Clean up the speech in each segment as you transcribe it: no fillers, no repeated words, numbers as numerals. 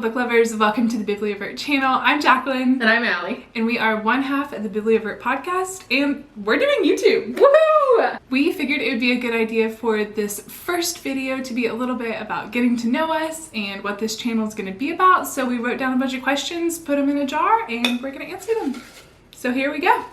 book lovers. Welcome to the Bibliovert channel. I'm Jacqueline. And I'm Allie. And we are one half of the Bibliovert podcast, and we're doing YouTube. Woohoo! We figured it would be a good idea for this first video to be a little bit about getting to know us and what this channel is going to be about. So we wrote down a bunch of questions, put them in a jar, and we're going to answer them. So here we go.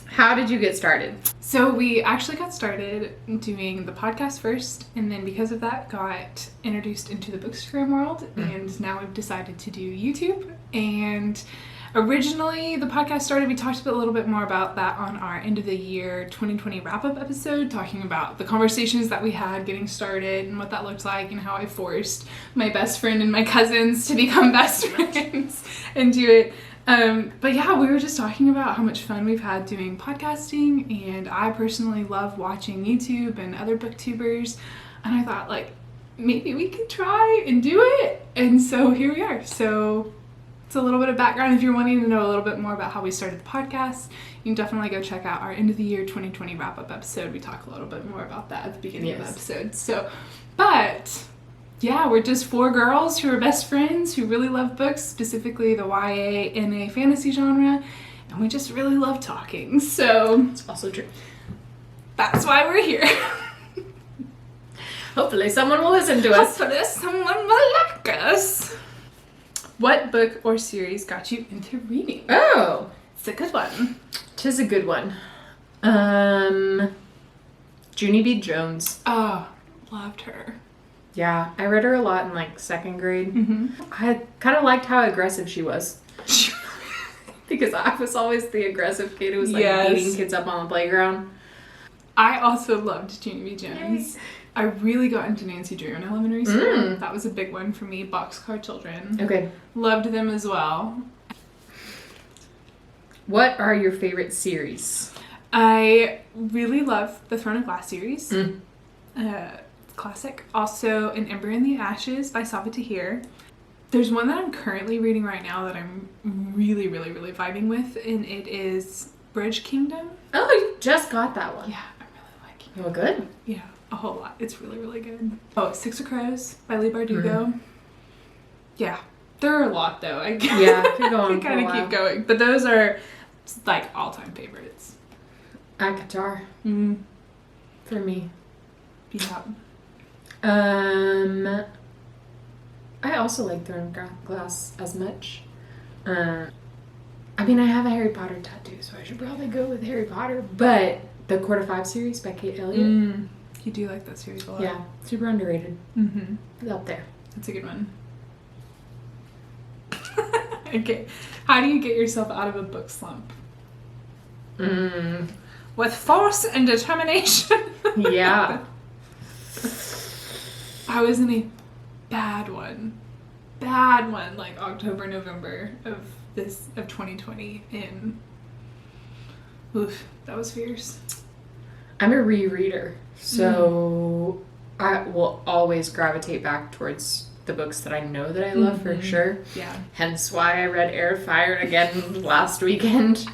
How did you get started? So we actually got started doing the podcast first, and then because of that got introduced into the bookstagram world, and now we've decided to do YouTube. And originally the podcast started, we talked a little bit more about that on our end of the year 2020 wrap-up episode, talking about the conversations that we had getting started and what that looked like and how I forced my best friend and my cousins to become best friends and do it. But yeah, we were just talking about how much fun we've had doing podcasting, and I personally love watching YouTube and other booktubers, and I thought, like, maybe we could try and do it, and so here we are. So it's a little bit of background. If you're wanting to know a little bit more about how we started the podcast, you can definitely go check out our end of the year 2020 wrap-up episode. We talk a little bit more about that at the beginning of the episode. So, but yeah, we're just four girls who are best friends, who really love books, specifically the YA, NA fantasy genre, and we just really love talking. So it's also true. That's why we're here. Hopefully someone will listen to us. Hopefully someone will like us. What book or series got you into reading? Oh, it's a good one. Tis a good one. Junie B. Jones. Oh, loved her. Yeah, I read her a lot in like second grade. Mm-hmm. I kind of liked how aggressive she was. Because I was always the aggressive kid who was like beating kids up on the playground. I also loved Junie B. Jones. Yay. I really got into Nancy Drew in elementary school. That was a big one for me. Boxcar Children. Okay. Loved them as well. What are your favorite series? I really love the Throne of Glass series. Classic. Also, An Ember in the Ashes by Sava Tahir. There's one that I'm currently reading right now that I'm really vibing with, and it is Bridge Kingdom. Oh, you just got that one. Yeah, I'm really liking it. Oh, good. Yeah, a whole lot. It's really good. Oh, Six of Crows by Leigh Bardugo. Yeah, there are a lot though. I keep going. I kind of keep going, but those are like all-time favorites. Akatar. For me. Yeah. I also like Throne of Glass as much. I mean, I have a Harry Potter tattoo, so I should probably go with Harry Potter. But the Court of Five series by Kate Elliott. You do like that series a lot. Yeah, super underrated. It's up there. That's a good one. Okay. How do you get yourself out of a book slump? With force and determination. Yeah. I was in a bad one, like October, November of 2020, and oof, that was fierce. I'm a rereader, so I will always gravitate back towards the books that I know that I love for sure. Yeah. Hence why I read Air, Fire again last weekend.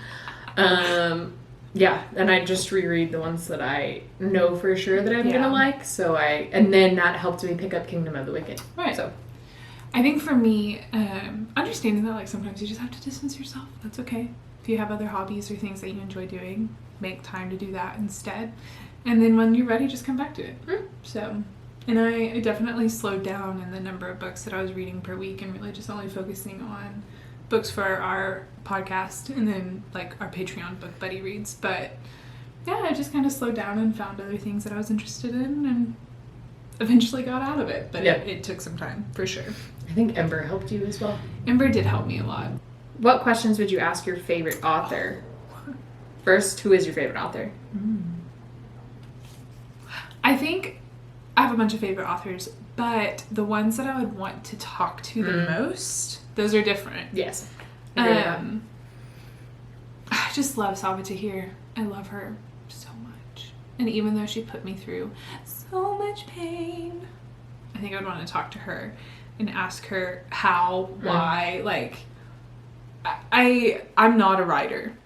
Yeah, and I just reread the ones that I know for sure that I'm gonna like. And then that helped me pick up Kingdom of the Wicked. Right. So, I think for me, understanding that like sometimes you just have to distance yourself. That's okay. If you have other hobbies or things that you enjoy doing, make time to do that instead. And then when you're ready, just come back to it. So, and I definitely slowed down in the number of books that I was reading per week, and really just only focusing on books for our podcast and then like our Patreon book buddy reads. But yeah, I just kind of slowed down and found other things that I was interested in and eventually got out of it. But it took some time for sure. I think Ember helped you as well. Ember did help me a lot. What questions would you ask your favorite author? First, who is your favorite author? I think I have a bunch of favorite authors, but the ones that I would want to talk to the most, those are different. Yes. I just love Sava Tahir. I love her so much. And even though she put me through so much pain, I think I would want to talk to her and ask her how, why, like, I'm not a writer,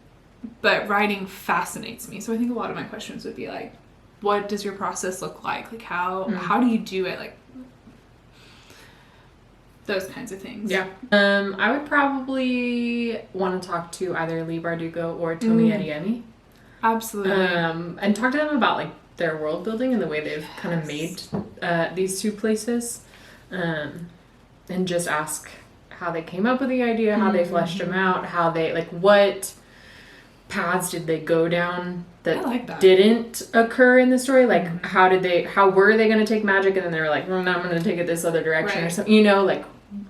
but writing fascinates me. So I think a lot of my questions would be like, what does your process look like? Like how do you do it? Like those kinds of things. Yeah. I would probably want to talk to either Lee Bardugo or Tomi Adeyemi. Absolutely. And talk to them about like their world building and the way they've kind of made these two places. And just ask how they came up with the idea, how they fleshed them out, how they, like, what paths did they go down that didn't occur in the story? Like, how were they going to take magic and then they were like, no, I'm going to take it this other direction or something, you know, like,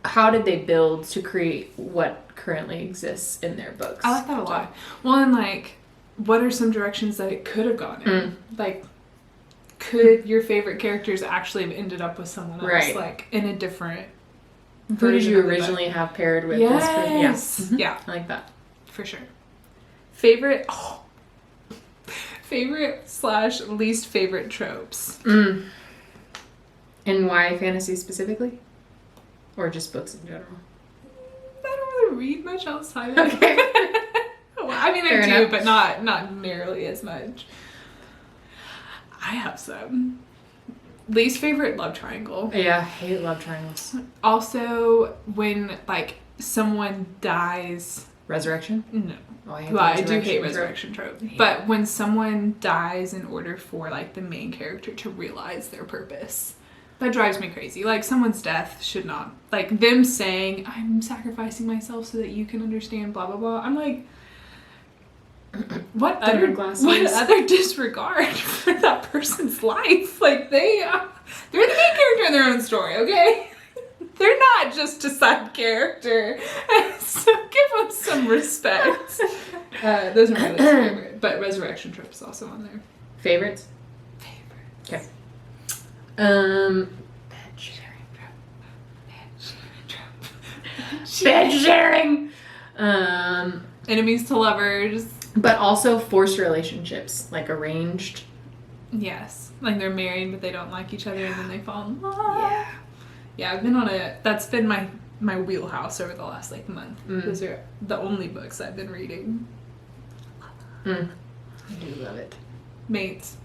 how did they build to create what currently exists in their books? I like that a lot. Well, and like, what are some directions that it could have gone in? Like, could your favorite characters actually have ended up with someone else, like, in a different Who did you originally have paired with this person? Yes. Yeah. I like that. For sure. Favorite / least favorite tropes. And why fantasy specifically? Or just books in general? I don't really read much outside of it. Okay. Well, I mean, Fair I do, enough. but not nearly as much. I have some. Least favorite love triangle. Yeah, I hate love triangles. Also, when, like, someone dies. Resurrection? No. Oh, I hate Well, I do hate resurrection trope. But when someone dies in order for, like, the main character to realize their purpose, that drives me crazy. Like, someone's death should not, like, them saying, I'm sacrificing myself so that you can understand blah, blah, blah. I'm like, what other disregard for that person's life? Like, they're the main character in their own story, okay? They're not just a side character. So give them some respect. Those are my least favorite. But Resurrection Trip is also on there. Favorites? Okay. Bed sharing. Enemies to lovers. But also forced relationships, like arranged. Yes. Like they're married but they don't like each other and then they fall in love. Yeah, I've been on that's been my wheelhouse over the last like month. Those are the only books I've been reading. I do love it. Mates.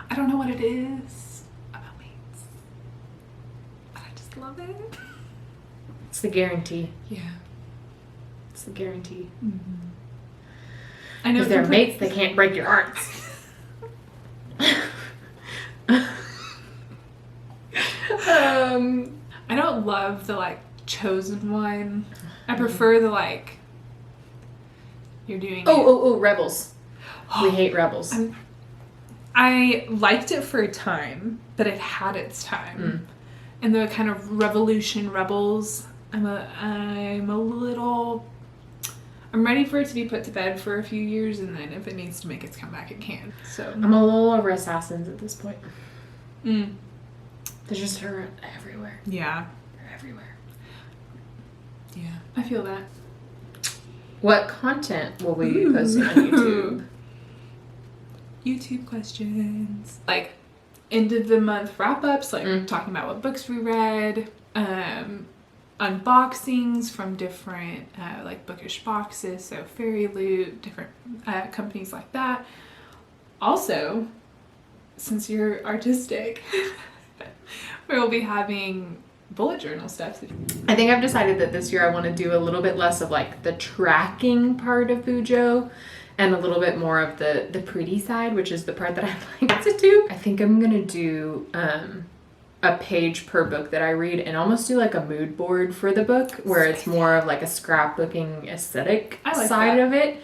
I don't know what it is about mates. But I just love it. It's the guarantee. Yeah. It's the guarantee. I know if they're mates, they can't break your hearts. I don't love the like chosen one. I prefer the like you're doing Rebels. We hate Rebels. I liked it for a time, but it had its time. And the kind of revolution rebels, I'm ready for it to be put to bed for a few years, and then if it needs to make its comeback, it can. So I'm a little over Assassins at this point. They're just everywhere. Yeah. They're everywhere. Yeah, I feel that. What content will we be posting on YouTube? YouTube questions. Like, end of the month wrap-ups, like talking about what books we read, unboxings from different like bookish boxes, so Fairy Loot, different companies like that. Also, since you're artistic, we will be having bullet journal stuff. I think I've decided that this year I want to do a little bit less of like the tracking part of Bujo and a little bit more of the pretty side, which is the part that I like to do. I think I'm going to do a page per book that I read and almost do like a mood board for the book where it's more of like a scrapbooking aesthetic side of it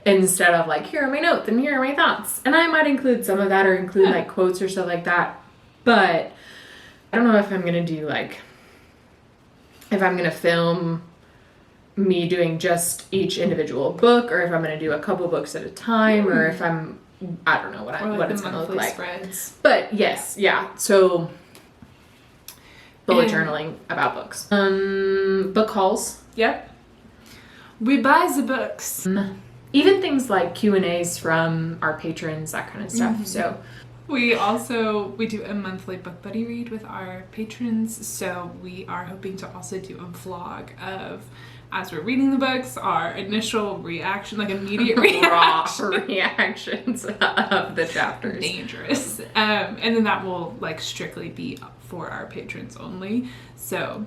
instead of like, here are my notes and here are my thoughts. And I might include some of that or include like quotes or stuff like that. But I don't know if I'm going to do like, if I'm going to film me doing just each individual book or if I'm going to do a couple books at a time or if I don't know what it's going to look like. Spreads. But yes, yeah. So bullet journaling about books. Book hauls. Yep. We buy the books. Even things like Q&As from our patrons, that kind of stuff. So We do a monthly book buddy read with our patrons, so we are hoping to also do a vlog of, as we're reading the books, our initial reaction, like immediate Raw reaction. reactions of the chapters. Dangerous. And then that will like strictly be for our patrons only. So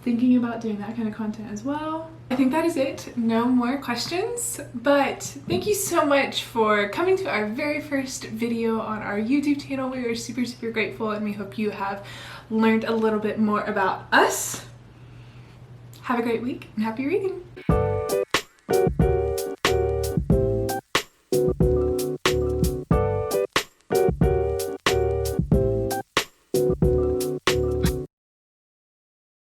thinking about doing that kind of content as well. I think that is it. No more questions, but thank you so much for coming to our very first video on our YouTube channel. We are super, super grateful, and we hope you have learned a little bit more about us. Have a great week and happy reading.